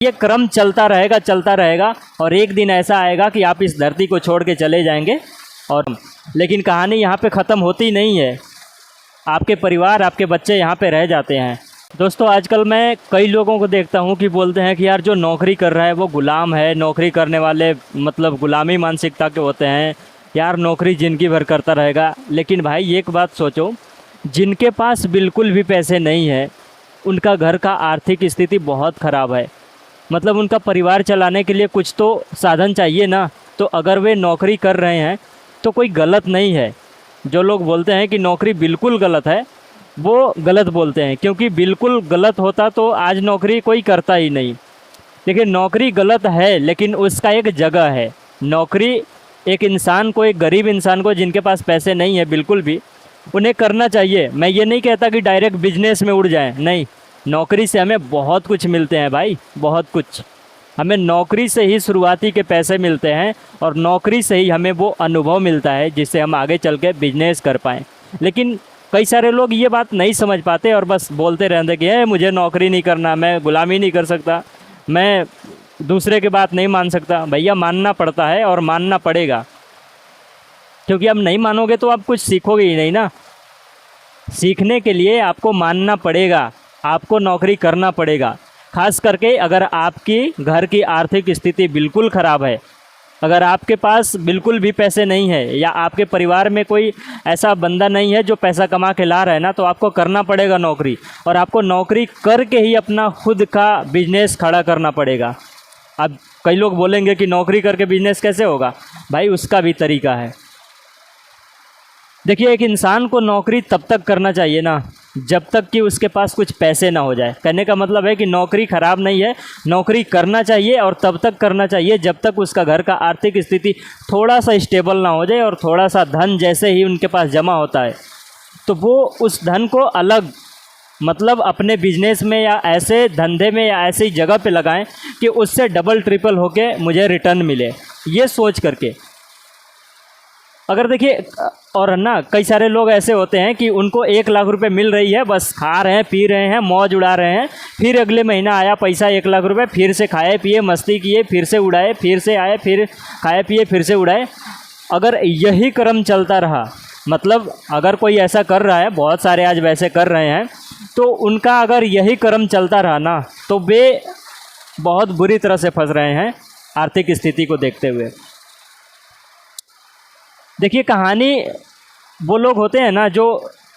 ये क्रम चलता रहेगा और एक दिन ऐसा आएगा कि आप इस धरती को छोड़ के चले जाएंगे। और लेकिन कहानी यहाँ पे ख़त्म होती नहीं है, आपके परिवार, आपके बच्चे यहाँ पे रह जाते हैं। दोस्तों, आजकल मैं कई लोगों को देखता हूँ कि बोलते हैं कि यार जो नौकरी कर रहा है वो गुलाम है, नौकरी करने वाले मतलब गुलामी मानसिकता के होते हैं, यार नौकरी ज़िंदगी भर करता रहेगा। लेकिन भाई एक बात सोचो, जिनके पास बिल्कुल भी पैसे नहीं है, उनका घर का आर्थिक स्थिति बहुत ख़राब है, मतलब उनका परिवार चलाने के लिए कुछ तो साधन चाहिए ना। तो अगर वे नौकरी कर रहे हैं तो कोई गलत नहीं है। जो लोग बोलते हैं कि नौकरी बिल्कुल गलत है, वो गलत बोलते हैं, क्योंकि बिल्कुल गलत होता तो आज नौकरी कोई करता ही नहीं। देखिए, नौकरी गलत है लेकिन उसका एक जगह है। नौकरी एक इंसान को, एक गरीब इंसान को जिनके पास पैसे नहीं है बिल्कुल भी, उन्हें करना चाहिए। मैं ये नहीं कहता कि डायरेक्ट बिजनेस में उड़ जाएं, नहीं, नौकरी से हमें बहुत कुछ मिलते हैं भाई, बहुत कुछ। हमें नौकरी से ही शुरुआती के पैसे मिलते हैं और नौकरी से ही हमें वो अनुभव मिलता है जिससे हम आगे चल के बिजनेस कर पाएँ। लेकिन कई सारे लोग ये बात नहीं समझ पाते और बस बोलते रहते कि मुझे नौकरी नहीं करना, मैं गुलामी नहीं कर सकता, मैं दूसरे की बात नहीं मान सकता। भैया, मानना पड़ता है और मानना पड़ेगा, क्योंकि अब नहीं मानोगे तो आप कुछ सीखोगे ही नहीं ना। सीखने के लिए आपको मानना पड़ेगा, आपको नौकरी करना पड़ेगा। खास करके अगर आपकी घर की आर्थिक स्थिति बिल्कुल ख़राब है, अगर आपके पास बिल्कुल भी पैसे नहीं है, या आपके परिवार में कोई ऐसा बंदा नहीं है जो पैसा कमा के ला रहा है ना, तो आपको करना पड़ेगा नौकरी। और आपको नौकरी करके ही अपना खुद का बिजनेस खड़ा करना पड़ेगा। अब कई लोग बोलेंगे कि नौकरी करके बिजनेस कैसे होगा, भाई उसका भी तरीका है। देखिए, एक इंसान को नौकरी तब तक करना चाहिए ना जब तक कि उसके पास कुछ पैसे ना हो जाए। कहने का मतलब है कि नौकरी ख़राब नहीं है, नौकरी करना चाहिए और तब तक करना चाहिए जब तक उसका घर का आर्थिक स्थिति थोड़ा सा स्टेबल ना हो जाए। और थोड़ा सा धन जैसे ही उनके पास जमा होता है तो वो उस धन को अलग, मतलब अपने बिजनेस में या ऐसे धंधे में या ऐसी जगह पे लगाएं कि उससे डबल ट्रिपल होके मुझे रिटर्न मिले, ये सोच करके। अगर देखिए, और ना कई सारे लोग ऐसे होते हैं कि उनको 1 लाख रुपए मिल रही है, बस खा रहे हैं, पी रहे हैं, मौज उड़ा रहे हैं। फिर अगले महीना आया पैसा 1 लाख रुपए, फिर से खाए पिए, मस्ती किए, फिर से उड़ाए, फिर से आए, फिर खाए पिए, फिर से उड़ाए। अगर यही क्रम चलता रहा, मतलब अगर कोई ऐसा कर रहा है, बहुत सारे आज वैसे कर रहे हैं, तो उनका अगर यही क्रम चलता रहा ना, तो वे बहुत बुरी तरह से फंस रहे हैं आर्थिक स्थिति को देखते हुए। देखिए, कहानी वो लोग होते हैं ना जो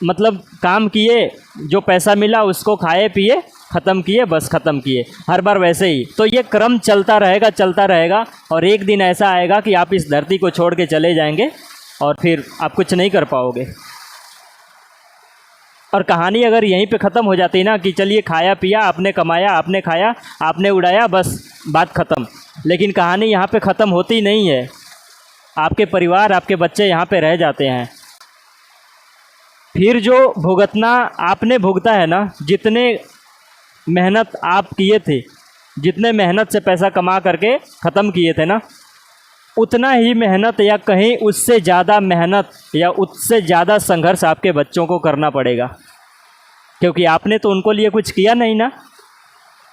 मतलब काम किए, जो पैसा मिला उसको खाए पिए, ख़त्म किए, बस ख़त्म किए, हर बार वैसे ही। तो ये क्रम चलता रहेगा और एक दिन ऐसा आएगा कि आप इस धरती को छोड़ के चले जाएंगे और फिर आप कुछ नहीं कर पाओगे। और कहानी अगर यहीं पे ख़त्म हो जाती ना कि चलिए खाया पिया, आपने कमाया, आपने खाया, आपने उड़ाया, बस बात ख़त्म। लेकिन कहानी यहाँ पे ख़त्म होती नहीं है, आपके परिवार, आपके बच्चे यहाँ पे रह जाते हैं। फिर जो भुगतना आपने भुगता है ना, जितने मेहनत आप किए थे, जितने मेहनत से पैसा कमा करके ख़त्म किए थे ना, उतना ही मेहनत या कहीं उससे ज़्यादा मेहनत या उससे ज़्यादा संघर्ष आपके बच्चों को करना पड़ेगा। क्योंकि आपने तो उनको लिए कुछ किया नहीं ना,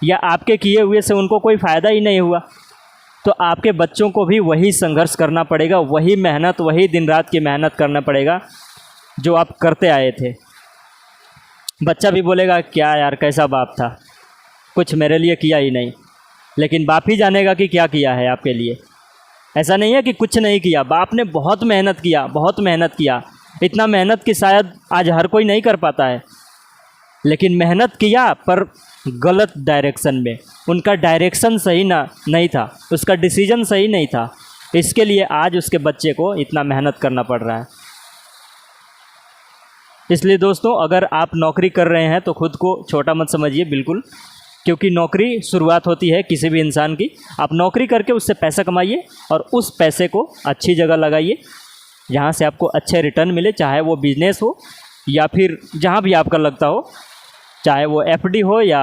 या आपके किए हुए से उनको कोई फ़ायदा ही नहीं हुआ। तो आपके बच्चों को भी वही संघर्ष करना पड़ेगा, वही मेहनत, वही दिन रात की मेहनत करना पड़ेगा जो आप करते आए थे। बच्चा भी बोलेगा क्या यार, कैसा बाप था, कुछ मेरे लिए किया ही नहीं। लेकिन बाप ही जानेगा कि क्या किया है आपके लिए। ऐसा नहीं है कि कुछ नहीं किया, बाप ने बहुत मेहनत किया, बहुत मेहनत किया। इतना मेहनत कि शायद आज हर कोई नहीं कर पाता है, लेकिन मेहनत किया पर गलत डायरेक्शन में। उनका डायरेक्शन सही नहीं था, उसका डिसीजन सही नहीं था, इसके लिए आज उसके बच्चे को इतना मेहनत करना पड़ रहा है। इसलिए दोस्तों, अगर आप नौकरी कर रहे हैं तो खुद को छोटा मत समझिए बिल्कुल, क्योंकि नौकरी शुरुआत होती है किसी भी इंसान की। आप नौकरी करके उससे पैसा कमाइए और उस पैसे को अच्छी जगह लगाइए जहाँ से आपको अच्छे रिटर्न मिले, चाहे वो बिजनेस हो या फिर जहाँ भी आपका लगता हो, चाहे वो एफडी हो या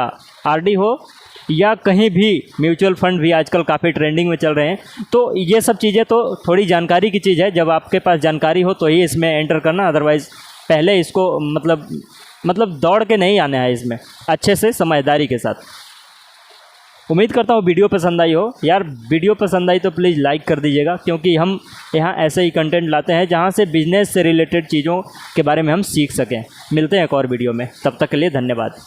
आरडी हो या कहीं भी म्यूचुअल फंड भी आजकल काफ़ी ट्रेंडिंग में चल रहे हैं। तो ये सब चीज़ें तो थोड़ी जानकारी की चीज़ है, जब आपके पास जानकारी हो तो ही इसमें एंटर करना, अदरवाइज़ पहले इसको मतलब दौड़ के नहीं आना है, इसमें अच्छे से समझदारी के साथ। उम्मीद करता हूँ वीडियो पसंद आई हो। यार वीडियो पसंद आई तो प्लीज़ लाइक कर दीजिएगा, क्योंकि हम यहाँ ऐसे ही कंटेंट लाते हैं जहाँ से बिजनेस से रिलेटेड चीज़ों के बारे में हम सीख सकें। मिलते हैं एक और वीडियो में, तब तक के लिए धन्यवाद।